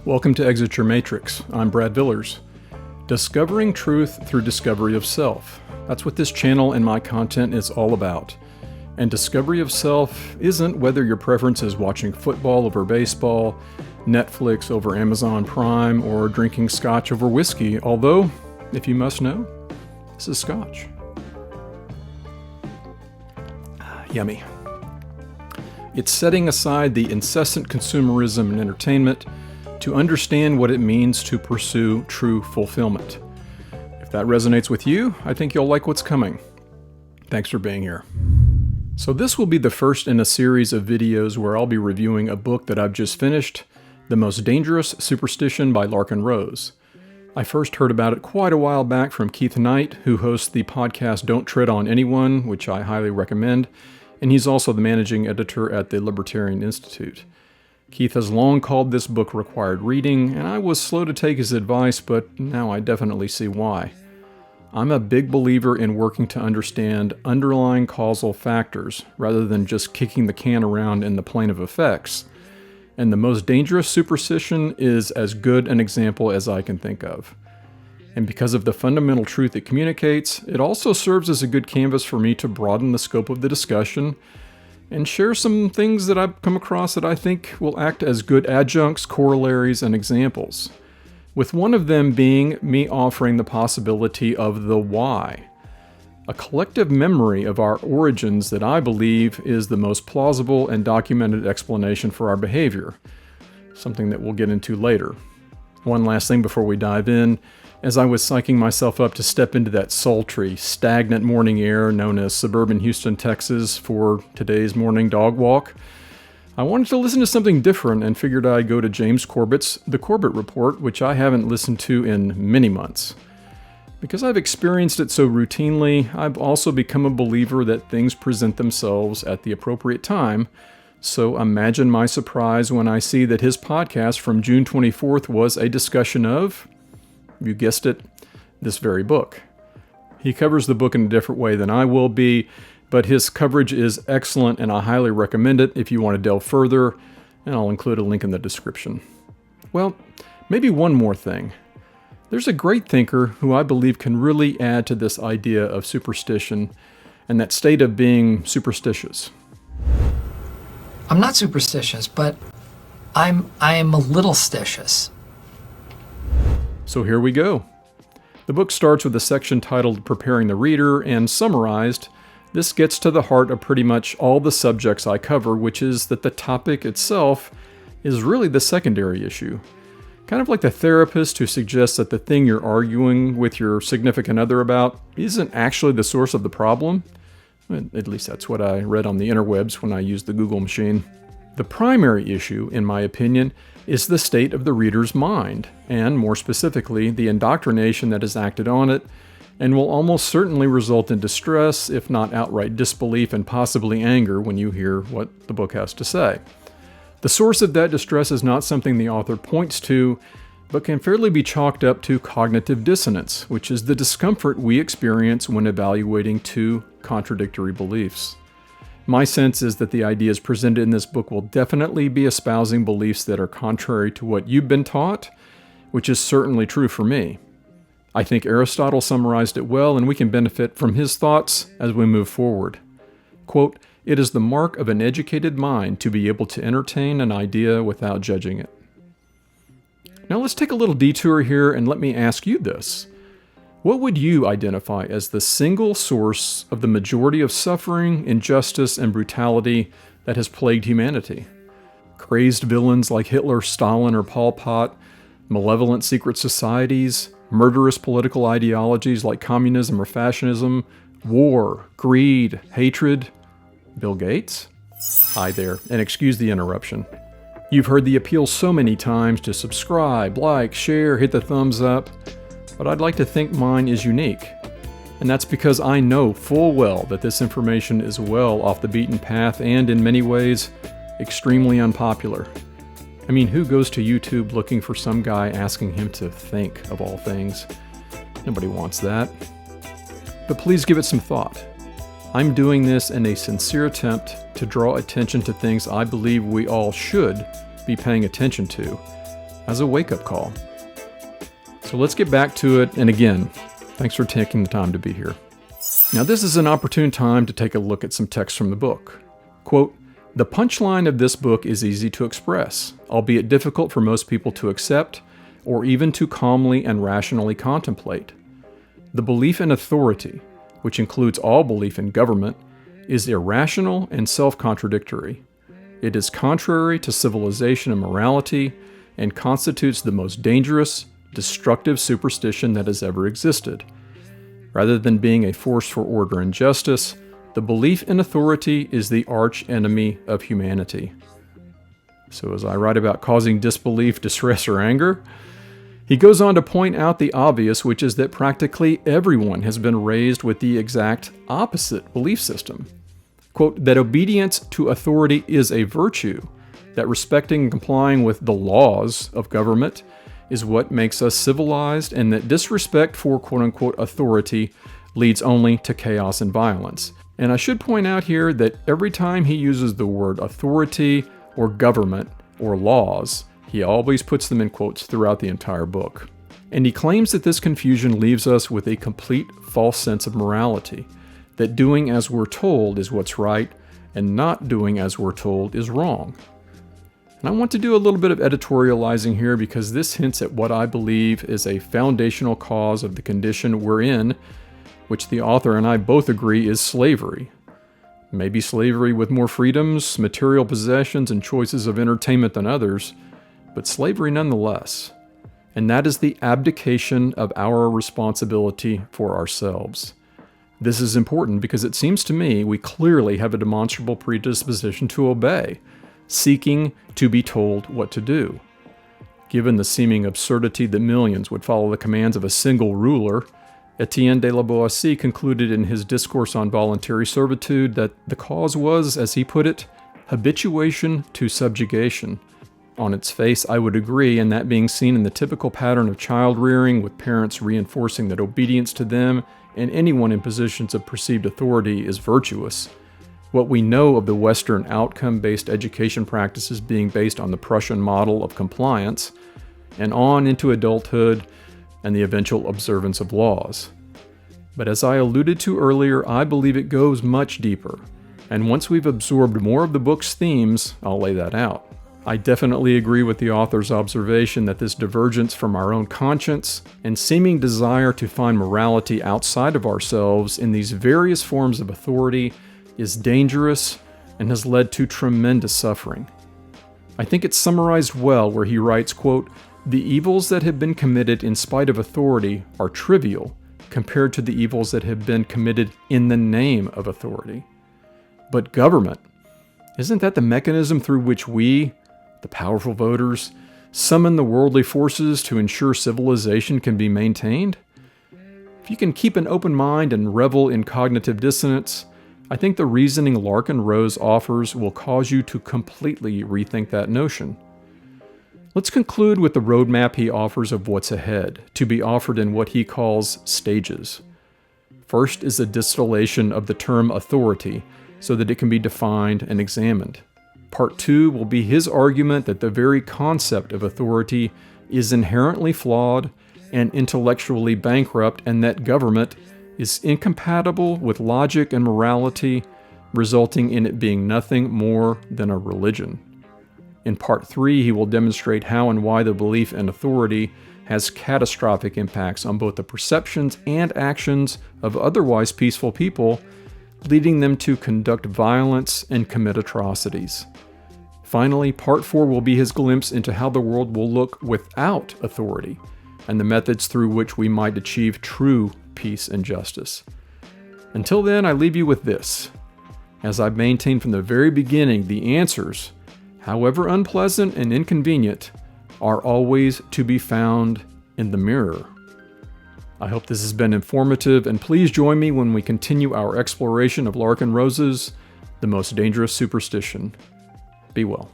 Welcome to Exit Your Matrix. I'm Brad Villers. Discovering truth through discovery of self. That's what this channel and my content is all about. And discovery of self isn't whether your preference is watching football over baseball, Netflix over Amazon Prime, or drinking scotch over whiskey, although, if you must know, this is scotch. Yummy. It's setting aside the incessant consumerism and entertainment to understand what it means to pursue true fulfillment. If that resonates with you, I think you'll like what's coming. Thanks for being here. So this will be the first in a series of videos where I'll be reviewing a book that I've just finished, The Most Dangerous Superstition by Larken. I first heard about it quite a while back from Keith Knight, who hosts the podcast Don't Tread on Anyone, which I highly recommend, and he's also the managing editor at the Libertarian Institute. Keith has long called this book required reading, and I was slow to take his advice, but now I definitely see why. I'm a big believer in working to understand underlying causal factors, rather than just kicking the can around in the plane of effects. And The Most Dangerous Superstition is as good an example as I can think of. And because of the fundamental truth it communicates, it also serves as a good canvas for me to broaden the scope of the discussion and share some things that I've come across that I think will act as good adjuncts, corollaries, and examples. With one of them being me offering the possibility of the why, a collective memory of our origins that I believe is the most plausible and documented explanation for our behavior, something that we'll get into later. One last thing before we dive in. As I was psyching myself up to step into that sultry, stagnant morning air known as suburban Houston, Texas, for today's morning dog walk, I wanted to listen to something different and figured I'd go to James Corbett's The Corbett Report, which I haven't listened to in many months. Because I've experienced it so routinely, I've also become a believer that things present themselves at the appropriate time, so imagine my surprise when I see that his podcast from June 24th was a discussion of, you guessed it, this very book. He covers the book in a different way than I will be, but his coverage is excellent and I highly recommend it if you want to delve further, and I'll include a link in the description. Well, maybe one more thing. There's a great thinker who I believe can really add to this idea of superstition and that state of being superstitious. I'm not superstitious, but I am a little stitious. So here we go. The book starts with a section titled Preparing the Reader, and summarized, this gets to the heart of pretty much all the subjects I cover, which is that the topic itself is really the secondary issue. Kind of like the therapist who suggests that the thing you're arguing with your significant other about isn't actually the source of the problem. At least that's what I read on the interwebs when I used the Google machine. The primary issue, in my opinion, is the state of the reader's mind, and more specifically, the indoctrination that is acted on it, and will almost certainly result in distress, if not outright disbelief and possibly anger when you hear what the book has to say. The source of that distress is not something the author points to, but can fairly be chalked up to cognitive dissonance, which is the discomfort we experience when evaluating two contradictory beliefs. My sense is that the ideas presented in this book will definitely be espousing beliefs that are contrary to what you've been taught, which is certainly true for me. I think Aristotle summarized it well, and we can benefit from his thoughts as we move forward. Quote, "It is the mark of an educated mind to be able to entertain an idea without judging it." Now let's take a little detour here and let me ask you this. What would you identify as the single source of the majority of suffering, injustice, and brutality that has plagued humanity? Crazed villains like Hitler, Stalin, or Pol Pot, malevolent secret societies, murderous political ideologies like communism or fascism, war, greed, hatred, Bill Gates? Hi there, and excuse the interruption. You've heard the appeal so many times to subscribe, like, share, hit the thumbs up, but I'd like to think mine is unique. And that's because I know full well that this information is well off the beaten path and, in many ways, extremely unpopular. I mean, who goes to YouTube looking for some guy asking him to think, of all things? Nobody wants that. But please give it some thought. I'm doing this in a sincere attempt to draw attention to things I believe we all should be paying attention to. as a wake-up call. So let's get back to it, and again, thanks for taking the time to be here. Now this is an opportune time to take a look at some text from the book. Quote, "The punchline of this book is easy to express, albeit difficult for most people to accept or even to calmly and rationally contemplate. The belief in authority, which includes all belief in government, is irrational and self-contradictory. It is contrary to civilization and morality and constitutes the most dangerous, destructive superstition that has ever existed. Rather than being a force for order and justice, the belief in authority is the arch enemy of humanity." So as I write about causing disbelief, distress, or anger, he goes on to point out the obvious, which is that practically everyone has been raised with the exact opposite belief system. Quote, "That obedience to authority is a virtue, that respecting and complying with the laws of government is what makes us civilized, and that disrespect for quote-unquote authority leads only to chaos and violence." And I should point out here that every time he uses the word authority or government or laws, he always puts them in quotes throughout the entire book. And he claims that this confusion leaves us with a complete false sense of morality, that doing as we're told is what's right, and not doing as we're told is wrong. And I want to do a little bit of editorializing here because this hints at what I believe is a foundational cause of the condition we're in, which the author and I both agree is slavery. Maybe slavery with more freedoms, material possessions, and choices of entertainment than others, but slavery nonetheless. And that is the abdication of our responsibility for ourselves. This is important because it seems to me we clearly have a demonstrable predisposition to obey, seeking to be told what to do. Given the seeming absurdity that millions would follow the commands of a single ruler, Etienne de la Boétie concluded in his discourse on voluntary servitude that the cause was, as he put it, habituation to subjugation. On its face, I would agree, and that being seen in the typical pattern of child rearing, with parents reinforcing that obedience to them and anyone in positions of perceived authority is virtuous. What we know of the Western outcome-based education practices being based on the Prussian model of compliance, and on into adulthood and the eventual observance of laws. But as I alluded to earlier, I believe it goes much deeper, and once we've absorbed more of the book's themes, I'll lay that out. I definitely agree with the author's observation that this divergence from our own conscience and seeming desire to find morality outside of ourselves in these various forms of authority is dangerous and has led to tremendous suffering. I think it's summarized well where he writes, quote, "The evils that have been committed in spite of authority are trivial compared to the evils that have been committed in the name of authority." But government, isn't that the mechanism through which we, the powerful voters, summon the worldly forces to ensure civilization can be maintained? If you can keep an open mind and revel in cognitive dissonance, I think the reasoning Larken Rose offers will cause you to completely rethink that notion. Let's conclude with the roadmap he offers of what's ahead, to be offered in what he calls stages. First is a distillation of the term authority, so that it can be defined and examined. Part 2 will be his argument that the very concept of authority is inherently flawed and intellectually bankrupt, and that government is incompatible with logic and morality, resulting in it being nothing more than a religion. In Part 3, he will demonstrate how and why the belief in authority has catastrophic impacts on both the perceptions and actions of otherwise peaceful people, leading them to conduct violence and commit atrocities. Finally, Part 4 will be his glimpse into how the world will look without authority, and the methods through which we might achieve true peace and justice. Until then, I leave you with this. As I've maintained from the very beginning, the answers, however unpleasant and inconvenient, are always to be found in the mirror. I hope this has been informative, and please join me when we continue our exploration of Larken Rose's The Most Dangerous Superstition. Be well.